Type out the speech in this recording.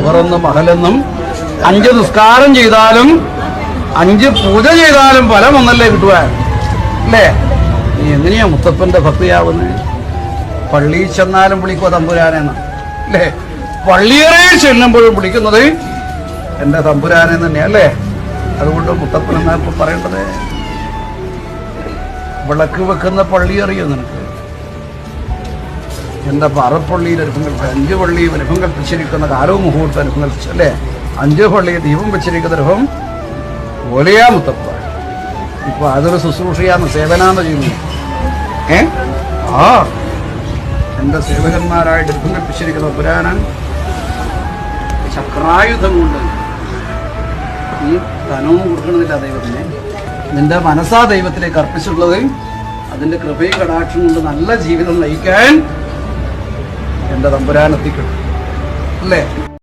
ലുഹറെന്നും മഹലെന്നും 5 നിസ്കാരം ചെയ്താലും 5 പൂജ ചെയ്താലും ഫലം ഒന്നല്ലേ കിട്ടുവാൻ അല്ലേ? നീ എങ്ങനെയാ മുത്തപ്പന്റെ ഭക്തിയാവുന്നത്? പള്ളിയിൽ ചെന്നാലും വിളിക്കുക തമ്പുരാനെന്ന് അല്ലേ? പള്ളിയറയിൽ ചെല്ലുമ്പോഴും വിളിക്കുന്നത് എന്റെ തമ്പുരാനെ തന്നെയല്ലേ? അതുകൊണ്ട് മുത്തപ്പൻ എന്നാ ഇപ്പൊ പറയേണ്ടത്. വിളക്ക് വെക്കുന്ന പള്ളിയറിയോ നിനക്ക്? എന്റെ പറപ്പള്ളിയിൽ അനുഭവം 5 പള്ളി അനുഭവം കൽപ്പിച്ചിരിക്കുന്ന കാലവും മുഹൂർത്ത അനുഭവം കൽപ്പിച്ചു അല്ലേ? 5 പള്ളിയിൽ ദീപം വെച്ചിരിക്കുന്ന അനുഭവം പോലെയാ മുത്തപ്പ. ഇപ്പൊ അതൊരു ശുശ്രൂഷയാന്ന് സേവനാന്ന് ചെയ്യുന്നു. എന്റെ സേവകന്മാരായിട്ട് അനുഭവം കൽപ്പിച്ചിരിക്കുന്ന പുരാണൻ ചക്രായുധം കൊണ്ട് ഈ ധനവും കൊടുക്കണമെന്നില്ല ദൈവത്തിന്. നിന്റെ മനസ്സാ ദൈവത്തിലേക്ക് അർപ്പിച്ചിട്ടുള്ളത്. അതിന്റെ കൃപയും കടാക്ഷം കൊണ്ട് നല്ല ജീവിതം നയിക്കാൻ എന്റെ തമ്പുരാൻ എത്തിക്കണം അല്ലേ?